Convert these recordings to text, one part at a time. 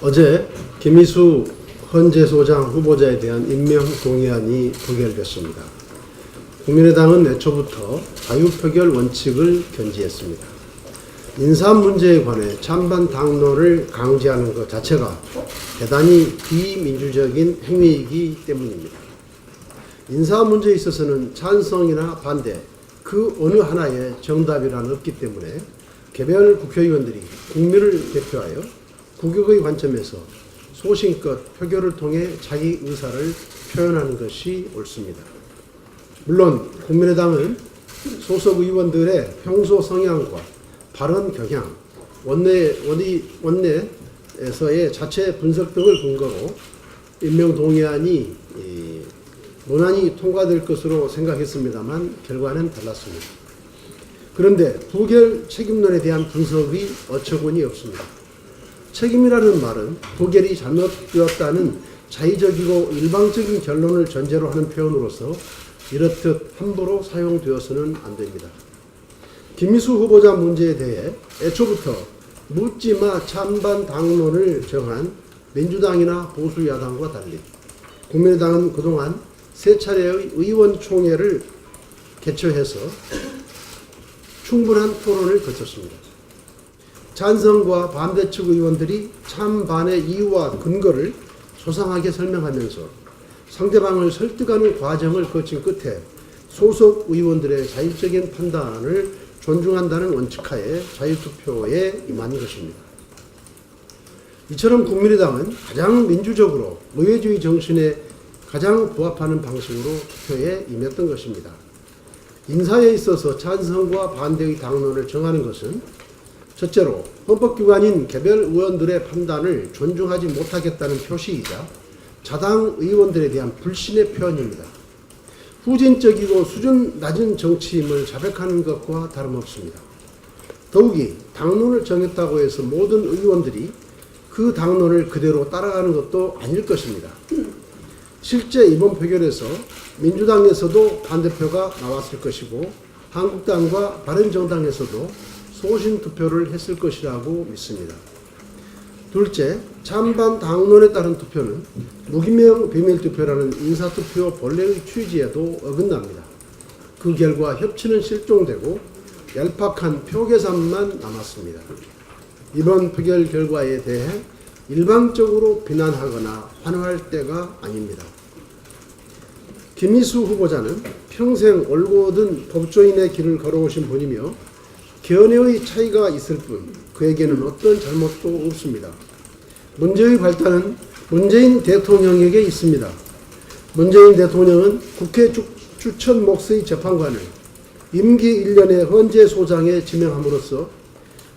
어제 김희수 헌재소장 후보자에 대한 임명 동의안이 부결됐습니다. 국민의당은 애초부터 자유표결 원칙을 견지했습니다. 인사 문제에 관해 찬반 당론을 강제하는 것 자체가 대단히 비민주적인 행위이기 때문입니다. 인사 문제에 있어서는 찬성이나 반대 그 어느 하나의 정답이란 없기 때문에 개별 국회의원들이 국민을 대표하여 국익의 관점에서 소신껏 표결을 통해 자기 의사를 표현하는 것이 옳습니다. 물론 국민의당은 소속 의원들의 평소 성향과 발언 경향, 원내에서의 자체 분석 등을 근거로 임명 동의안이 무난히 통과될 것으로 생각했습니다만 결과는 달랐습니다. 그런데 부결 책임론에 대한 분석이 어처구니 없습니다. 책임이라는 말은 부결이 잘못되었다는 자의적이고 일방적인 결론을 전제로 하는 표현으로서 이렇듯 함부로 사용되어서는 안 됩니다. 김희수 후보자 문제에 대해 애초부터 묻지마 찬반 당론을 정한 민주당이나 보수야당과 달리 국민의당은 그동안 세 차례의 의원총회를 개최해서 충분한 토론을 거쳤습니다. 찬성과 반대측 의원들이 찬반의 이유와 근거를 소상하게 설명하면서 상대방을 설득하는 과정을 거친 끝에 소속 의원들의 자율적인 판단을 존중한다는 원칙하에 자유투표에 임한 것입니다. 이처럼 국민의당은 가장 민주적으로 의회주의 정신에 가장 부합하는 방식으로 투표에 임했던 것입니다. 인사에 있어서 찬성과 반대의 당론을 정하는 것은 첫째로 헌법기관인 개별 의원들의 판단을 존중하지 못하겠다는 표시이자 자당 의원들에 대한 불신의 표현입니다. 후진적이고 수준 낮은 정치임을 자백하는 것과 다름없습니다. 더욱이 당론을 정했다고 해서 모든 의원들이 그 당론을 그대로 따라가는 것도 아닐 것입니다. 실제 이번 표결에서 민주당에서도 반대표가 나왔을 것이고 한국당과 바른정당에서도 소신투표를 했을 것이라고 믿습니다. 둘째, 찬반 당론에 따른 투표는 무기명 비밀투표라는 인사투표 본래의 취지에도 어긋납니다. 그 결과 협치는 실종되고 얄팍한 표계산만 남았습니다. 이번 표결 결과에 대해 일방적으로 비난하거나 환호할 때가 아닙니다. 김희수 후보자는 평생 올곧은 법조인의 길을 걸어오신 분이며 견해의 차이가 있을 뿐 그에게는 어떤 잘못도 없습니다. 문제의 발단은 문재인 대통령에게 있습니다. 문재인 대통령은 국회 추천 몫의 재판관을 임기 1년의 헌재소장에 지명함으로써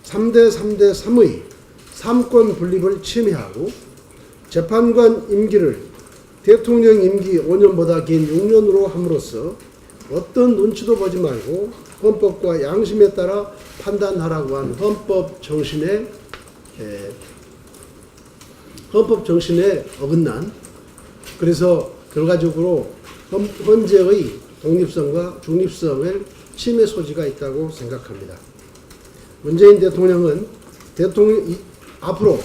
3대3의 3권 분립을 침해하고 재판관 임기를 대통령 임기 5년보다 긴 6년으로 함으로써 어떤 눈치도 보지 말고 헌법과 양심에 따라 판단하라고 한 헌법 정신에 어긋난, 그래서 결과적으로 헌재의 독립성과 중립성을 침해 소지가 있다고 생각합니다. 문재인 대통령은 앞으로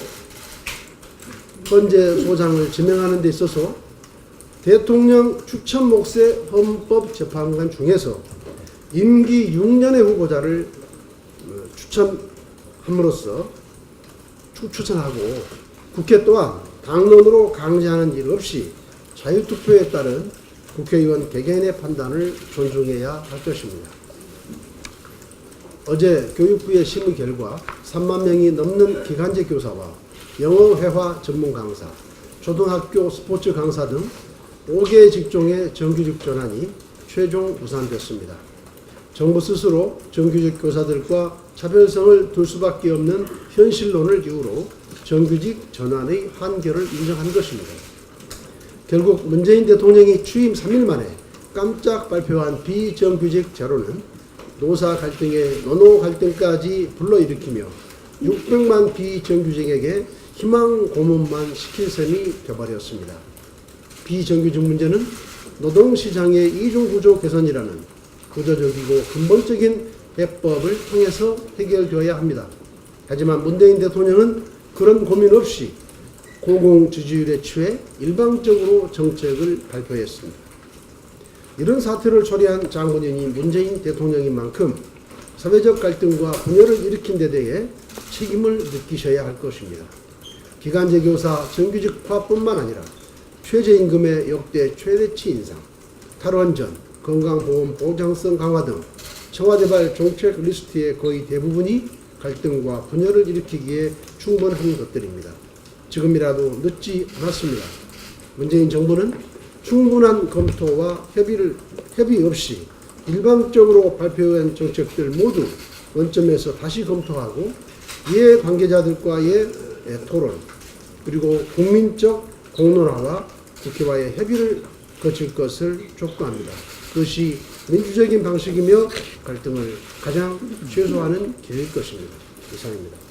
헌재소장을 지명하는 데 있어서 대통령 추천 몫의 헌법재판관 중에서 임기 6년의 후보자를 추천함으로써 추천하고 국회 또한 당론으로 강제하는 일 없이 자유투표에 따른 국회의원 개개인의 판단을 존중해야 할 것입니다. 어제 교육부의 심의 결과 3만 명이 넘는 기간제 교사와 영어 회화 전문 강사, 초등학교 스포츠 강사 등 5개 직종의 정규직 전환이 최종 무산됐습니다. 정부 스스로 정규직 교사들과 차별성을 둘 수밖에 없는 현실론을 이유로 정규직 전환의 한계를 인정한 것입니다. 결국 문재인 대통령이 취임 3일 만에 깜짝 발표한 비정규직 제로는 노사 갈등에 노노 갈등까지 불러일으키며 600만 비정규직에게 희망 고문만 시킬 셈이 되어버렸습니다. 비정규직 문제는 노동시장의 이중구조 개선이라는 구조적이고 근본적인 해법을 통해서 해결되어야 합니다. 하지만 문재인 대통령은 그런 고민 없이 공공 지지율에 취해 일방적으로 정책을 발표했습니다. 이런 사태를 초래한 장본인이 문재인 대통령인 만큼 사회적 갈등과 분열을 일으킨 데 대해 책임을 느끼셔야 할 것입니다. 기간제 교사 정규직화뿐만 아니라 최저임금의 역대 최대치 인상, 탈원전, 건강보험 보장성 강화 등 청와대발 정책 리스트의 거의 대부분이 갈등과 분열을 일으키기에 충분한 것들입니다. 지금이라도 늦지 않았습니다. 문재인 정부는 충분한 검토와 협의 없이 일방적으로 발표한 정책들 모두 원점에서 다시 검토하고 이해관계자들과의 토론 그리고 국민적 공론화와 국회와의 협의를 거칠 것을 촉구합니다. 그것이 민주적인 방식이며 갈등을 가장 최소화하는 길일 것입니다. 이상입니다.